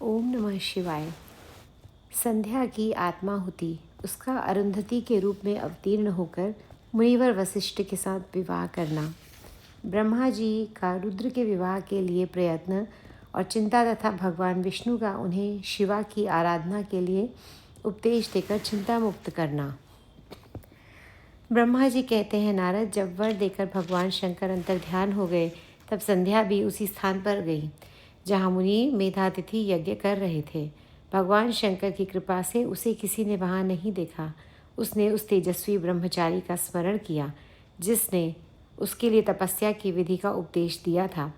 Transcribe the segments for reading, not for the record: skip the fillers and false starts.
ओम नमः शिवाय। संध्या की आत्माहुति, उसका अरुंधति के रूप में अवतीर्ण होकर मुनिवर वशिष्ठ के साथ विवाह करना। ब्रह्मा जी का रुद्र के विवाह के लिए प्रयत्न और चिंता तथा भगवान विष्णु का उन्हें शिवा की आराधना के लिए उपदेश देकर चिंता मुक्त करना। ब्रह्मा जी कहते हैं, नारद, जब वर देकर भगवान शंकर अंतर्ध्यान हो गए तब संध्या भी उसी स्थान पर गई जहाँ मुनि मेधातिथि यज्ञ कर रहे थे। भगवान शंकर की कृपा से उसे किसी ने वहाँ नहीं देखा। उसने उस तेजस्वी ब्रह्मचारी का स्मरण किया जिसने उसके लिए तपस्या की विधि का उपदेश दिया था।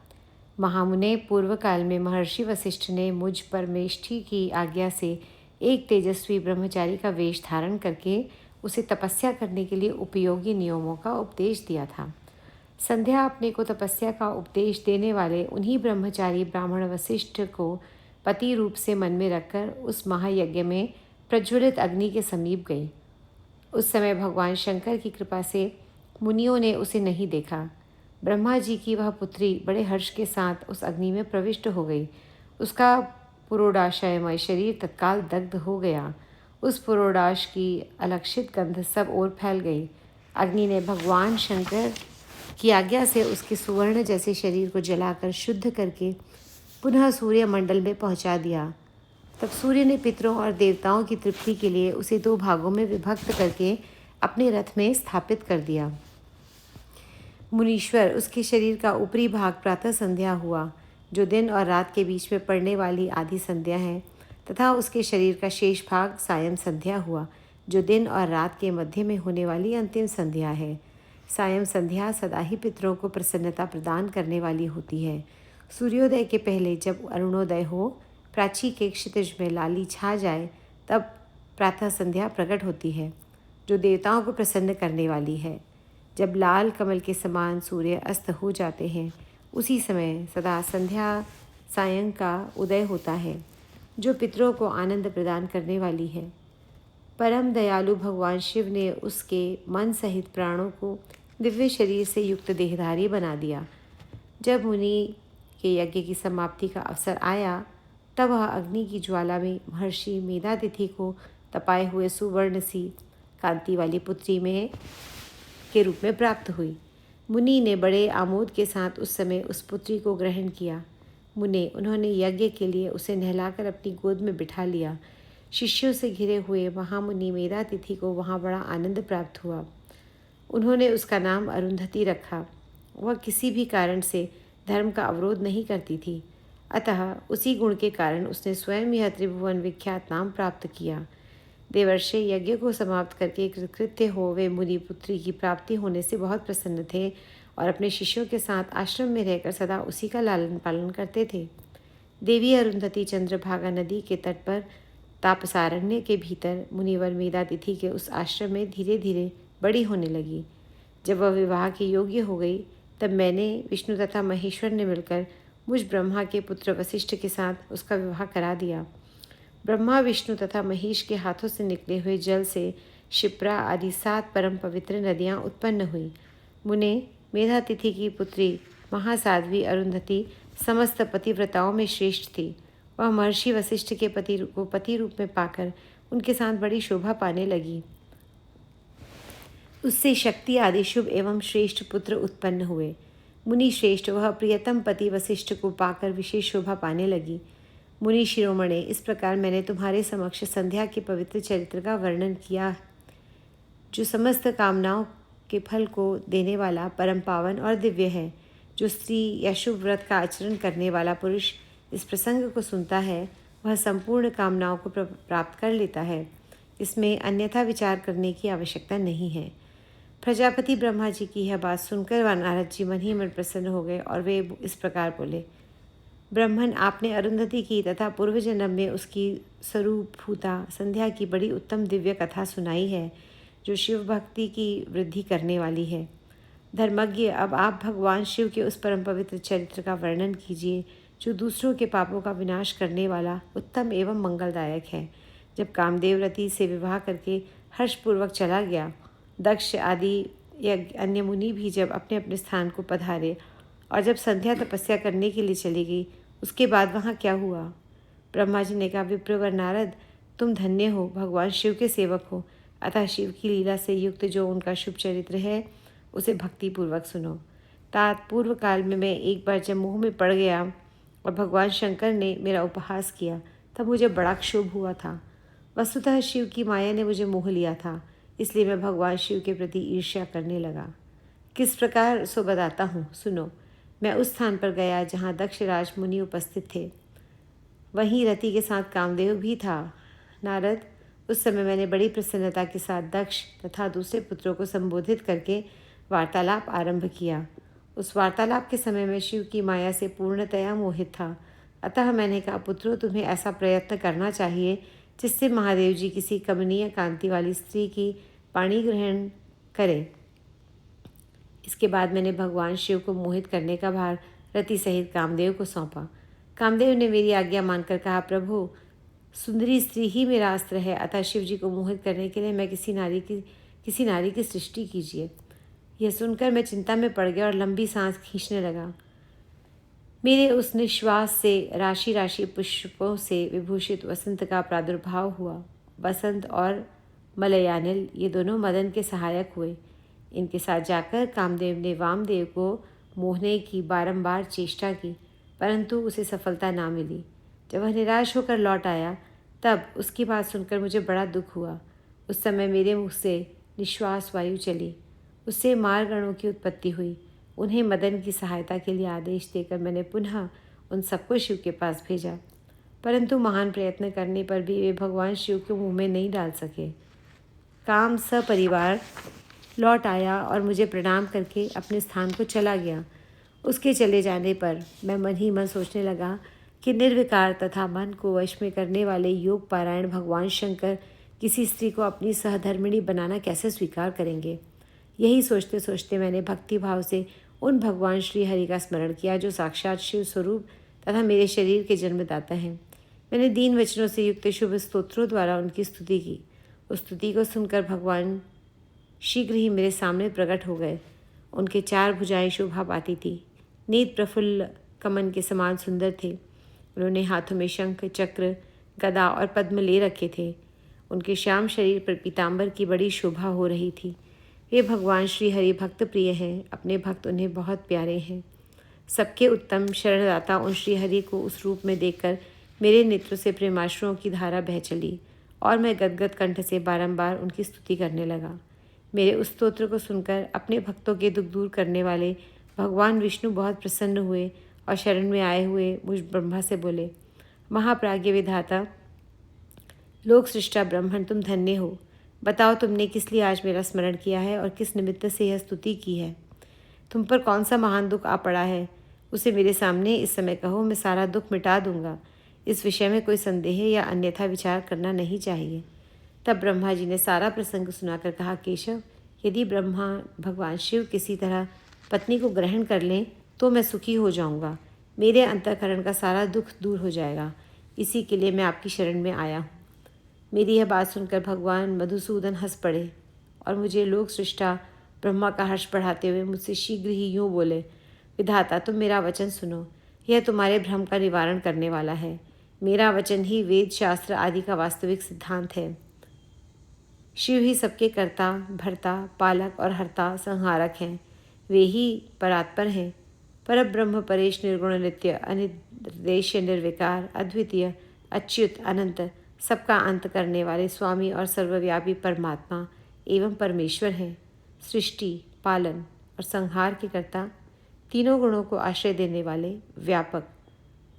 महामुने, पूर्व काल में महर्षि वशिष्ठ ने मुझ परमेष्ठी की आज्ञा से एक तेजस्वी ब्रह्मचारी का वेश धारण करके उसे तपस्या करने के लिए उपयोगी नियमों का उपदेश दिया था। संध्या अपने को तपस्या का उपदेश देने वाले उन्हीं ब्रह्मचारी ब्राह्मण वशिष्ठ को पति रूप से मन में रखकर उस महायज्ञ में प्रज्वलित अग्नि के समीप गई। उस समय भगवान शंकर की कृपा से मुनियों ने उसे नहीं देखा। ब्रह्मा जी की वह पुत्री बड़े हर्ष के साथ उस अग्नि में प्रविष्ट हो गई। उसका पुरोडाशयमय शरीर तत्काल दग्ध हो गया। उस पुरोडाश की अलक्षित गंध सब ओर फैल गई। अग्नि ने भगवान शंकर की आज्ञा से उसके सुवर्ण जैसे शरीर को जलाकर शुद्ध करके पुनः सूर्य मंडल में पहुंचा दिया। तब सूर्य ने पितरों और देवताओं की तृप्ति के लिए उसे 2 भागों में विभक्त करके अपने रथ में स्थापित कर दिया। मुनीश्वर, उसके शरीर का ऊपरी भाग प्रातः संध्या हुआ, जो दिन और रात के बीच में पड़ने वाली आधी संध्या है, तथा उसके शरीर का शेष भाग सायं संध्या हुआ, जो दिन और रात के मध्य में होने वाली अंतिम संध्या है। सायं संध्या सदा ही पितरों को प्रसन्नता प्रदान करने वाली होती है। सूर्योदय के पहले जब अरुणोदय हो, प्राची के क्षितिज में लाली छा जाए, तब प्रातः संध्या प्रकट होती है, जो देवताओं को प्रसन्न करने वाली है। जब लाल कमल के समान सूर्य अस्त हो जाते हैं, उसी समय सदा संध्या सायं का उदय होता है, जो पितरों को आनंद प्रदान करने वाली है। परम दयालु भगवान शिव ने उसके मन सहित प्राणों को दिव्य शरीर से युक्त देहधारी बना दिया। जब मुनि के यज्ञ की समाप्ति का अवसर आया, तब वह अग्नि की ज्वाला में महर्षि मेधातिथि को तपाए हुए सुवर्ण सी कांति वाली पुत्री में के रूप में प्राप्त हुई। मुनि ने बड़े आमोद के साथ उस समय उस पुत्री को ग्रहण किया। उन्होंने यज्ञ के लिए उसे नहलाकर अपनी गोद में बिठा लिया। शिष्यों से घिरे हुए महामुनि मेधातिथि को वहाँ बड़ा आनंद प्राप्त हुआ। उन्होंने उसका नाम अरुंधति रखा। वह किसी भी कारण से धर्म का अवरोध नहीं करती थी, अतः उसी गुण के कारण उसने स्वयं यह त्रिभुवन विख्यात नाम प्राप्त किया। देवर्षि यज्ञ को समाप्त करके कृतकृत्य हो वे मुनि पुत्री की प्राप्ति होने से बहुत प्रसन्न थे और अपने शिष्यों के साथ आश्रम में रहकर सदा उसी का लालन पालन करते थे। देवी अरुंधति चंद्रभागा नदी के तट पर तापसारण्य के भीतर मुनिवर मेधातिथि के उस आश्रम में धीरे धीरे बड़ी होने लगी। जब वह विवाह के योग्य हो गई, तब मैंने, विष्णु तथा महेश्वर ने मिलकर मुझ ब्रह्मा के पुत्र वशिष्ठ के साथ उसका विवाह करा दिया। ब्रह्मा, विष्णु तथा महेश के हाथों से निकले हुए जल से शिप्रा आदि 7 परम पवित्र नदियाँ उत्पन्न हुई। मुने, मेधातिथि की पुत्री महासाध्वी अरुंधति समस्त पतिव्रताओं में श्रेष्ठ थी। वह महर्षि वशिष्ठ के पति रूप में पाकर उनके साथ बड़ी शोभा पाने लगी। उससे शक्ति आदि शुभ एवं श्रेष्ठ पुत्र उत्पन्न हुए। मुनि श्रेष्ठ वह प्रियतम पति वशिष्ठ को पाकर विशेष शोभा पाने लगी। मुनि शिरोमणे, इस प्रकार मैंने तुम्हारे समक्ष संध्या के पवित्र चरित्र का वर्णन किया, जो समस्त कामनाओं के फल को देने वाला, परम पावन और दिव्य है। जो स्त्री या शुभ व्रत का आचरण करने वाला पुरुष इस प्रसंग को सुनता है, वह संपूर्ण कामनाओं को प्राप्त कर लेता है। इसमें अन्यथा विचार करने की आवश्यकता नहीं है। प्रजापति ब्रह्मा जी की यह बात सुनकर नारद जी मन ही मन प्रसन्न हो गए और वे इस प्रकार बोले, ब्रह्मन, आपने अरुंधति की तथा पूर्व जन्म में उसकी स्वरूपभूता संध्या की बड़ी उत्तम दिव्य कथा सुनाई है, जो शिव भक्ति की वृद्धि करने वाली है। धर्मज्ञ, अब आप भगवान शिव के उस परम पवित्र चरित्र का वर्णन कीजिए, जो दूसरों के पापों का विनाश करने वाला उत्तम एवं मंगलदायक है। जब कामदेव रति से विवाह करके हर्षपूर्वक चला गया, दक्ष आदि अन्य मुनि भी जब अपने अपने स्थान को पधारे और जब संध्या तपस्या करने के लिए चली गई, उसके बाद वहाँ क्या हुआ? ब्रह्मा जी ने कहा, विप्रवर नारद, तुम धन्य हो, भगवान शिव के सेवक हो, अतः शिव की लीला से युक्त जो उनका शुभ चरित्र है उसे भक्तिपूर्वक सुनो। तात पूर्व काल में मैं एक बार जब मोह में पड़ गया और भगवान शंकर ने मेरा उपहास किया तब मुझे बड़ा क्षोभ हुआ था। वस्तुतः शिव की माया ने मुझे मोह लिया था, इसलिए मैं भगवान शिव के प्रति ईर्ष्या करने लगा। किस प्रकार सो बताता हूँ, सुनो। मैं उस स्थान पर गया जहाँ दक्ष राज मुनि उपस्थित थे। वहीं रति के साथ कामदेव भी था। नारद, उस समय मैंने बड़ी प्रसन्नता के साथ दक्ष तथा दूसरे पुत्रों को संबोधित करके वार्तालाप आरंभ किया। उस वार्तालाप के समय मैं शिव की माया से पूर्णतया मोहित था। अतः मैंने कहा, पुत्रों, तुम्हें ऐसा प्रयत्न करना चाहिए जिससे महादेव जी किसी कमनीय कांति वाली स्त्री की पाणी ग्रहण करें। इसके बाद मैंने भगवान शिव को मोहित करने का भार रति सहित कामदेव को सौंपा। कामदेव ने मेरी आज्ञा मानकर कहा, प्रभु, सुंदरी स्त्री ही मेरा अस्त्र है, अतः शिव जी को मोहित करने के लिए मैं किसी नारी की सृष्टि कीजिए। यह सुनकर मैं चिंता में पड़ गया और लंबी सांस खींचने लगा। मेरे उस निश्वास से राशि राशि पुष्पों से विभूषित वसंत का प्रादुर्भाव हुआ। बसंत और मलयानिल ये दोनों मदन के सहायक हुए। इनके साथ जाकर कामदेव ने वामदेव को मोहने की बारंबार चेष्टा की, परंतु उसे सफलता ना मिली। जब वह निराश होकर लौट आया तब उसकी बात सुनकर मुझे बड़ा दुख हुआ। उस समय मेरे मुख से निश्वास वायु चली। उससे मारगणों की उत्पत्ति हुई। उन्हें मदन की सहायता के लिए आदेश देकर मैंने पुनः उन सबको शिव के पास भेजा, परंतु महान प्रयत्न करने पर भी वे भगवान शिव के मुँह में नहीं डाल सके। काम सपरिवार लौट आया और मुझे प्रणाम करके अपने स्थान को चला गया। उसके चले जाने पर मैं मन ही मन सोचने लगा कि निर्विकार तथा मन को वश में करने वाले योग पारायण भगवान शंकर किसी स्त्री को अपनी सहधर्मिणी बनाना कैसे स्वीकार करेंगे। यही सोचते सोचते मैंने भक्ति भाव से उन भगवान श्री हरि का स्मरण किया जो साक्षात शिव स्वरूप तथा मेरे शरीर के जन्मदाता हैं। मैंने दीन वचनों से युक्त शुभ स्तोत्रों द्वारा उनकी स्तुति की। उस स्तुति को सुनकर भगवान शीघ्र ही मेरे सामने प्रकट हो गए। उनके 4 भुजाएं शोभा पाती थी, नेत्र प्रफुल्ल कमन के समान सुंदर थे। उन्होंने हाथों में शंख, चक्र, गदा और पद्म ले रखे थे। उनके श्याम शरीर पर पीताम्बर की बड़ी शोभा हो रही थी। वे भगवान श्री हरि भक्त प्रिय हैं, अपने भक्त उन्हें बहुत प्यारे हैं। सबके उत्तम शरणदाता उन श्री हरि को उस रूप में देखकर मेरे नेत्रों से प्रेमाश्रुओं की धारा बह चली और मैं गदगद कंठ से बारंबार उनकी स्तुति करने लगा। मेरे उस स्तोत्र को सुनकर अपने भक्तों के दुख दूर करने वाले भगवान विष्णु बहुत प्रसन्न हुए और शरण में आए हुए मुझ ब्रह्मा से बोले, महाप्राज्ञ विधाता, लोक सृष्टा ब्रह्मण, तुम धन्य हो। बताओ, तुमने किस लिए आज मेरा स्मरण किया है और किस निमित्त से यह स्तुति की है। तुम पर कौन सा महान दुख आ पड़ा है, उसे मेरे सामने इस समय कहो, मैं सारा दुख मिटा दूंगा। इस विषय में कोई संदेह या अन्यथा विचार करना नहीं चाहिए। तब ब्रह्मा जी ने सारा प्रसंग सुनाकर कहा, केशव, यदि ब्रह्मा भगवान शिव किसी तरह पत्नी को ग्रहण कर लें तो मैं सुखी हो जाऊंगा। मेरे अंतःकरण का सारा दुख दूर हो जाएगा। इसी के लिए मैं आपकी शरण में आया हूँ। मेरी यह बात सुनकर भगवान मधुसूदन हंस पड़े और मुझे लोक सृष्टा ब्रह्मा का हर्ष बढ़ाते हुए मुझसे शीघ्र ही यूँ बोले, विधाता, तुम मेरा वचन सुनो। यह तुम्हारे भ्रम का निवारण करने वाला है। मेरा वचन ही वेद शास्त्र आदि का वास्तविक सिद्धांत है। शिव ही सबके कर्ता, भर्ता, पालक और हर्ता, संहारक हैं। वे ही परात्पर हैं। परब्रह्म, परेश, निर्गुण, नित्य, अनिर्देश्य, निर्विकार, अद्वितीय, अच्युत, अनंत, सबका अंत करने वाले स्वामी और सर्वव्यापी परमात्मा एवं परमेश्वर हैं। सृष्टि, पालन और संहार के कर्ता, तीनों गुणों को आश्रय देने वाले, व्यापक,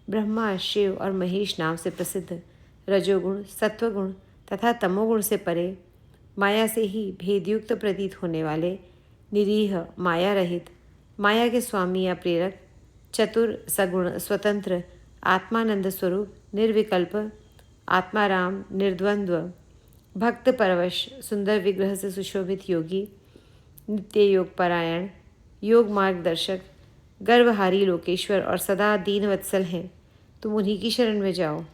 ब्रह्मा, शिव और महेश नाम से प्रसिद्ध, रजोगुण, सत्वगुण तथा तमोगुण से परे, माया से ही भेदयुक्त प्रतीत होने वाले, निरीह, माया रहित, माया के स्वामी या प्रेरक, चतुर, सगुण, स्वतंत्र, आत्मानंद स्वरूप, निर्विकल्प, आत्माराम, निर्द्वंद्व, भक्त परवश, सुंदर विग्रह से सुशोभित योगी, नित्य योग परायण, योग मार्गदर्शक, गर्वहारी लोकेश्वर और सदा दीन वत्सल हैं। तुम उन्हीं की शरण में जाओ।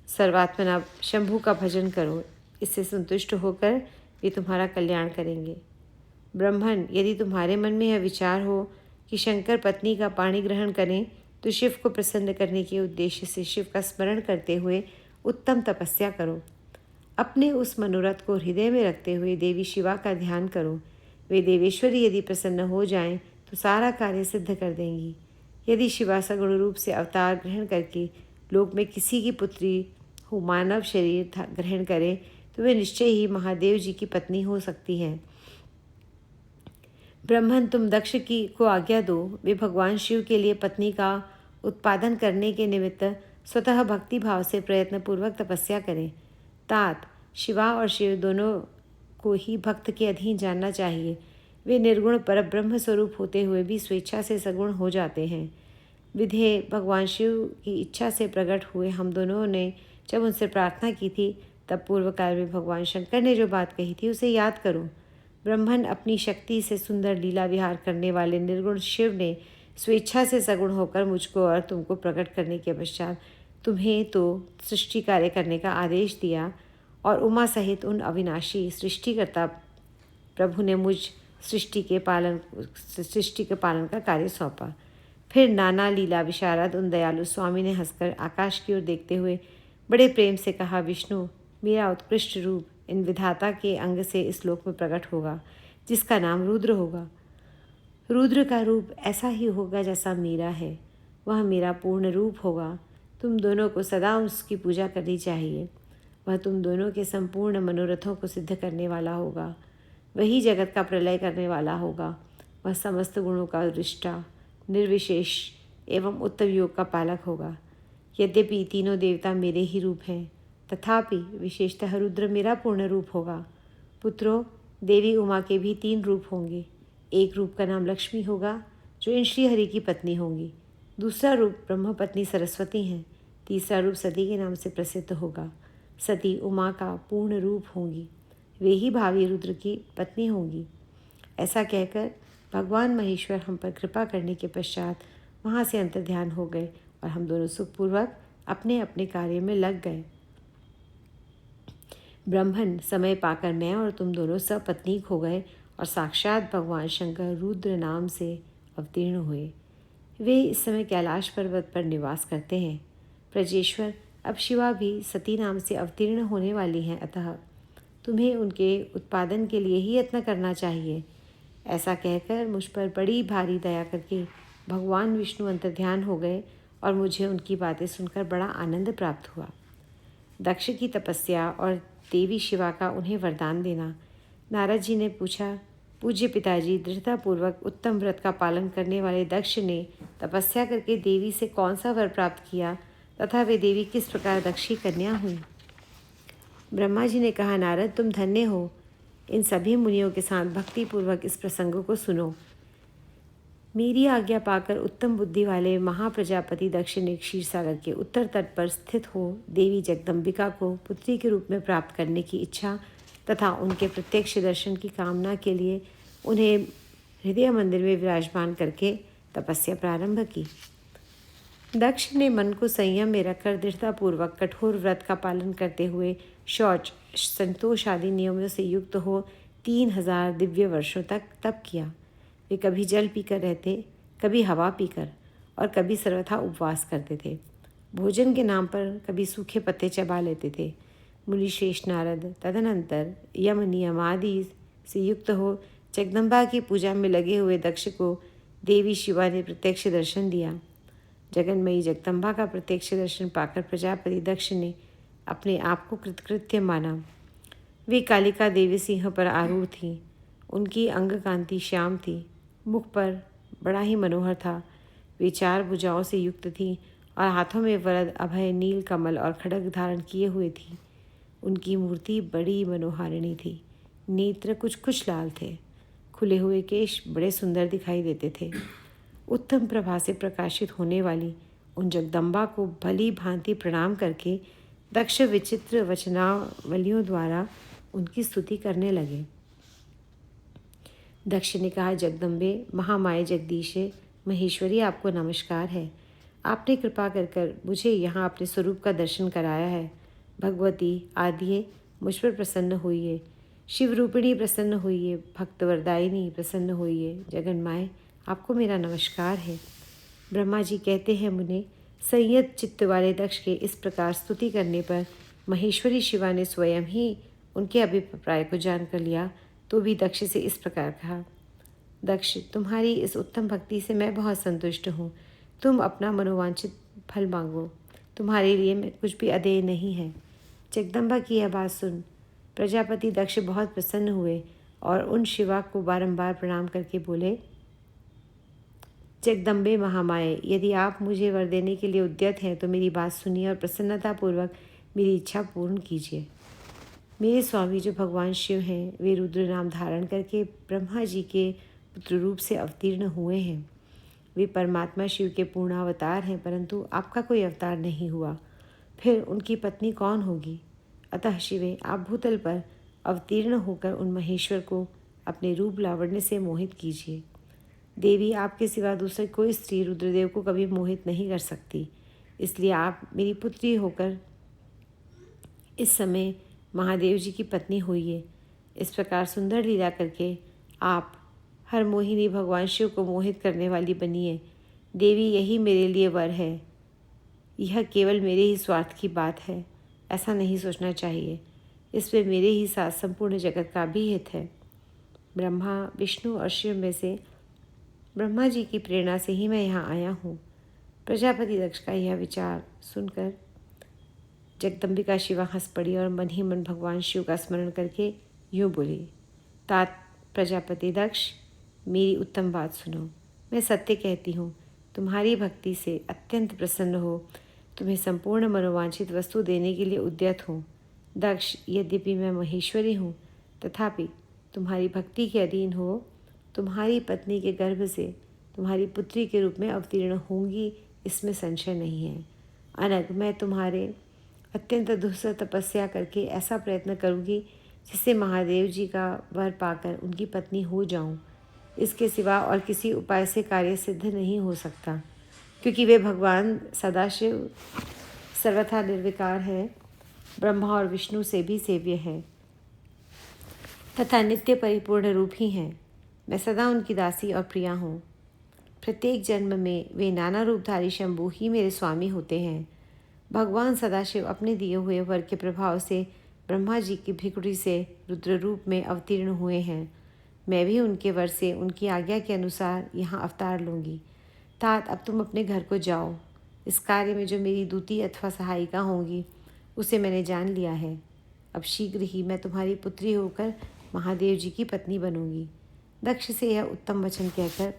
सर्वात्मना शंभु का भजन करो। इससे संतुष्ट होकर वे तुम्हारा कल्याण करेंगे। ब्रह्मण, यदि तुम्हारे मन में यह विचार हो कि शंकर पत्नी का पाणी ग्रहण करें तो शिव को प्रसन्न करने के उद्देश्य से शिव का स्मरण करते हुए उत्तम तपस्या करो। अपने उस मनोरथ को हृदय में रखते हुए देवी शिवा का ध्यान करो। वे देवेश्वरी यदि प्रसन्न हो जाएं तो सारा कार्य सिद्ध कर देंगी। यदि शिवा सगुण रूप से अवतार ग्रहण करके लोक में किसी की पुत्री हो मानव शरीर ग्रहण करें तो वे निश्चय ही महादेव जी की पत्नी हो सकती है। ब्रह्मन, तुम दक्ष की को आज्ञा दो, वे भगवान शिव के लिए पत्नी का उत्पादन करने के निमित्त स्वतः भक्ति भाव से प्रयत्नपूर्वक तपस्या करें। तात, शिवा और शिव दोनों को ही भक्त के अधीन जानना चाहिए। वे निर्गुण परब्रह्म स्वरूप होते हुए भी स्वेच्छा से सगुण हो जाते हैं। विधेय भगवान शिव की इच्छा से प्रकट हुए हम दोनों ने जब उनसे प्रार्थना की थी तब पूर्व काल में भगवान शंकर ने जो बात कही थी उसे याद करो। ब्रह्मन, अपनी शक्ति से सुंदर लीला विहार करने वाले निर्गुण शिव ने स्वेच्छा से सगुण होकर मुझको और तुमको प्रकट करने के पश्चात तुम्हें तो सृष्टि कार्य करने का आदेश दिया और उमा सहित उन अविनाशी सृष्टिकर्ता प्रभु ने मुझ सृष्टि के पालन का कार्य सौंपा। फिर नाना लीला विशारद उन दयालु स्वामी ने हंसकर आकाश की ओर देखते हुए बड़े प्रेम से कहा, विष्णु, मेरा उत्कृष्ट रूप इन विधाता के अंग से इस लोक में प्रकट होगा जिसका नाम रुद्र होगा। रुद्र का रूप ऐसा ही होगा जैसा मेरा है, वह मेरा पूर्ण रूप होगा। तुम दोनों को सदा उसकी पूजा करनी चाहिए। वह तुम दोनों के संपूर्ण मनोरथों को सिद्ध करने वाला होगा। वही जगत का प्रलय करने वाला होगा। वह समस्त गुणों का दृष्टा, निर्विशेष एवं उत्तम योग का पालक होगा। यद्यपि तीनों देवता मेरे ही रूप हैं, तथापि विशेषतः रुद्र मेरा पूर्ण रूप होगा। पुत्रों, देवी उमा के भी 3 रूप होंगे। एक रूप का नाम लक्ष्मी होगा जो इन श्रीहरि की पत्नी होंगी। दूसरा रूप ब्रह्मपत्नी सरस्वती हैं। तीसरा रूप सती के नाम से प्रसिद्ध होगा। सती उमा का पूर्ण रूप होंगी। वे ही भावी रुद्र की पत्नी होंगी। ऐसा कहकर भगवान महेश्वर हम पर कृपा करने के पश्चात वहाँ से अंतर्ध्यान हो गए और हम दोनों सुखपूर्वक अपने अपने कार्य में लग गए। ब्रह्मन, समय पाकर मैं और तुम दोनों सपत्नीक हो गए और साक्षात भगवान शंकर रुद्र नाम से अवतीर्ण हुए। वे इस समय कैलाश पर्वत पर निवास करते हैं। ब्रजेश्वर, अब शिवा भी सती नाम से अवतीर्ण होने वाली हैं, अतः तुम्हें उनके उत्पादन के लिए ही यत्न करना चाहिए। ऐसा कहकर मुझ पर बड़ी भारी दया करके भगवान विष्णु अंतर्ध्यान हो गए और मुझे उनकी बातें सुनकर बड़ा आनंद प्राप्त हुआ। दक्ष की तपस्या और देवी शिवा का उन्हें वरदान देना। नारद जी ने पूछा, पूज्य पिताजी, दृढ़तापूर्वक उत्तम व्रत का पालन करने वाले दक्ष ने तपस्या करके देवी से कौन सा वर प्राप्त किया तथा वे देवी किस प्रकार दक्ष की कन्या हुई? ब्रह्मा जी ने कहा, नारद, तुम धन्य हो। इन सभी मुनियों के साथ भक्तिपूर्वक इस प्रसंग को सुनो। मेरी आज्ञा पाकर उत्तम बुद्धि वाले महाप्रजापति दक्ष ने क्षीरसागर के उत्तर तट पर स्थित हो देवी जगदम्बिका को पुत्री के रूप में प्राप्त करने की इच्छा तथा उनके प्रत्यक्ष दर्शन की कामना के लिए उन्हें हृदय मंदिर में विराजमान करके तपस्या प्रारंभ की। दक्ष ने मन को संयम में रखकर दृढ़तापूर्वक कठोर व्रत का पालन करते हुए शौच, संतोष आदि नियमों से युक्त हो 3000 दिव्य वर्षों तक तप किया। वे कभी जल पीकर रहते, कभी हवा पीकर और कभी सर्वथा उपवास करते थे। भोजन के नाम पर कभी सूखे पत्ते चबा लेते थे। मुनिश्रेष्ठ नारद तदनंतर यम नियम आदि से युक्त हो जगदम्बा की पूजा में लगे हुए दक्ष को देवी शिवा ने प्रत्यक्ष दर्शन दिया। जगन्मयी जगदम्बा का प्रत्यक्ष दर्शन पाकर प्रजापति दक्ष ने अपने आप को कृतकृत्य माना। वे कालिका देवी सिंह पर आरूढ़ थीं। उनकी अंग कांति श्याम थी, मुख पर बड़ा ही मनोहर था। वे 4 भुजाओं से युक्त थीं और हाथों में वरद, अभय, नील कमल और खड्ग धारण किए हुए थी। उनकी मूर्ति बड़ी मनोहारिणी थी। नेत्र कुछ कुछ लाल थे। खुले हुए केश बड़े सुंदर दिखाई देते थे। उत्तम प्रभा से प्रकाशित होने वाली उन जगदम्बा को भली भांति प्रणाम करके दक्ष विचित्र वचनावलियों द्वारा उनकी स्तुति करने लगे। दक्ष ने कहा, जगदम्बे, महामाया जगदीशे, महेश्वरी, आपको नमस्कार है। आपने कृपा कर मुझे यहाँ अपने स्वरूप का दर्शन कराया है। भगवती आदिये मुझ पर प्रसन्न होइए। शिवरूपिणी प्रसन्न होइए। भक्तवरदायिनी प्रसन्न होइए। जगन्माए, आपको मेरा नमस्कार है। ब्रह्मा जी कहते हैं, मुने, संयत चित्त वाले दक्ष के इस प्रकार स्तुति करने पर महेश्वरी शिवा ने स्वयं ही उनके अभिप्राय को जान कर लिया तो भी दक्ष से इस प्रकार कहा, दक्ष, तुम्हारी इस उत्तम भक्ति से मैं बहुत संतुष्ट हूँ। तुम अपना मनोवांछित फल मांगो, तुम्हारे लिए मैं कुछ भी अदेय नहीं है। जगदम्बा की यह बात सुन प्रजापति दक्ष बहुत प्रसन्न हुए और उन शिवा को बारंबार प्रणाम करके बोले, जगदम्बे महामाये, यदि आप मुझे वर देने के लिए उद्यत हैं तो मेरी बात सुनिए और प्रसन्नतापूर्वक मेरी इच्छा पूर्ण कीजिए। मेरे स्वामी जो भगवान शिव हैं, वे रुद्र नाम धारण करके ब्रह्मा जी के पुत्र रूप से अवतीर्ण हुए हैं। वे परमात्मा शिव के पूर्णावतार हैं, परंतु आपका कोई अवतार नहीं हुआ। फिर उनकी पत्नी कौन होगी? अतः शिवे, आप भूतल पर अवतीर्ण होकर उन महेश्वर को अपने रूप लावण्य से मोहित कीजिए। देवी, आपके सिवा दूसरी कोई स्त्री रुद्रदेव को कभी मोहित नहीं कर सकती, इसलिए आप मेरी पुत्री होकर इस समय महादेव जी की पत्नी होइए। इस प्रकार सुंदर लीला करके आप हर मोहिनी भगवान शिव को मोहित करने वाली बनिए। देवी, यही मेरे लिए वर है। यह केवल मेरे ही स्वार्थ की बात है, ऐसा नहीं सोचना चाहिए। इसमें मेरे ही साथ संपूर्ण जगत का भी हित है। ब्रह्मा, विष्णु और शिव में से ब्रह्मा जी की प्रेरणा से ही मैं यहाँ आया हूँ। प्रजापति दक्ष का यह विचार सुनकर जगदम्बिका शिवा हंस पड़ी और मन ही मन भगवान शिव का स्मरण करके यूँ बोली, तात प्रजापति दक्ष, मेरी उत्तम बात सुनो। मैं सत्य कहती हूँ, तुम्हारी भक्ति से अत्यंत प्रसन्न हो तुम्हें संपूर्ण मनोवांछित वस्तु देने के लिए उद्यत हूँ। दक्ष, यद्यपि मैं महेश्वरी हूँ, तथापि तुम्हारी भक्ति के अधीन हो तुम्हारी पत्नी के गर्भ से तुम्हारी पुत्री के रूप में अवतीर्ण होंगी, इसमें संशय नहीं है। अनग, मैं तुम्हारे अत्यंत दुस्सह तपस्या करके ऐसा प्रयत्न करूँगी जिससे महादेव जी का वर पाकर उनकी पत्नी हो जाऊँ। इसके सिवा और किसी उपाय से कार्य सिद्ध नहीं हो सकता, क्योंकि वे भगवान सदाशिव सर्वथा निर्विकार है, ब्रह्मा और विष्णु से भी सेव्य है तथा नित्य परिपूर्ण रूप ही हैं। मैं सदा उनकी दासी और प्रिया हूँ। प्रत्येक जन्म में वे नाना रूपधारी शंभु ही मेरे स्वामी होते हैं। भगवान सदाशिव अपने दिए हुए वर के प्रभाव से ब्रह्मा जी की भ्रिकुटी से रुद्र रूप में अवतीर्ण हुए हैं। मैं भी उनके वर से उनकी आज्ञा के अनुसार यहाँ अवतार लूँगी। तात, अब तुम अपने घर को जाओ। इस कार्य में जो मेरी दूती अथवा सहायिका होंगी उसे मैंने जान लिया है। अब शीघ्र ही मैं तुम्हारी पुत्री होकर महादेव जी की पत्नी बनूंगी। दक्ष से यह उत्तम वचन कहकर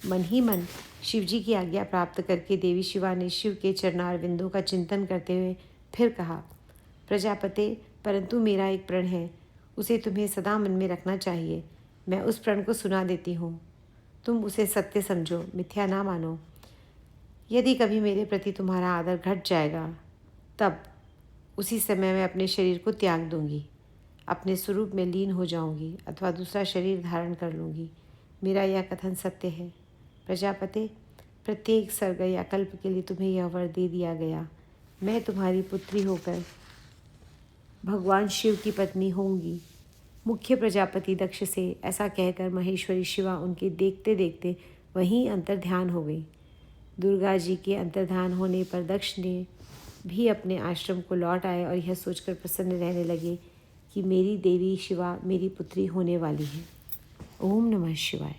मन ही मन शिव जी की आज्ञा प्राप्त करके देवी शिवा ने शिव के चरणार बिंदु का चिंतन करते हुए फिर कहा, प्रजापते, परंतु मेरा एक प्रण है, उसे तुम्हें सदा मन में रखना चाहिए। मैं उस प्रण को सुना देती हूँ, तुम उसे सत्य समझो, मिथ्या ना मानो। यदि कभी मेरे प्रति तुम्हारा आदर घट जाएगा तब उसी समय मैं अपने शरीर को त्याग दूंगी, अपने स्वरूप में लीन हो जाऊंगी अथवा दूसरा शरीर धारण कर लूँगी। मेरा यह कथन सत्य है। प्रजापते, प्रत्येक सर्ग या कल्प के लिए तुम्हें यह वर दे दिया गया। मैं तुम्हारी पुत्री होकर भगवान शिव की पत्नी होंगी। मुख्य प्रजापति दक्ष से ऐसा कहकर महेश्वरी शिवा उनके देखते देखते वहीं अंतर्ध्यान हो गई। दुर्गा जी के अंतर्ध्यान होने पर दक्ष ने भी अपने आश्रम को लौट आए और यह सोचकर प्रसन्न रहने लगे कि मेरी देवी शिवा मेरी पुत्री होने वाली है। ओम नमः शिवाय।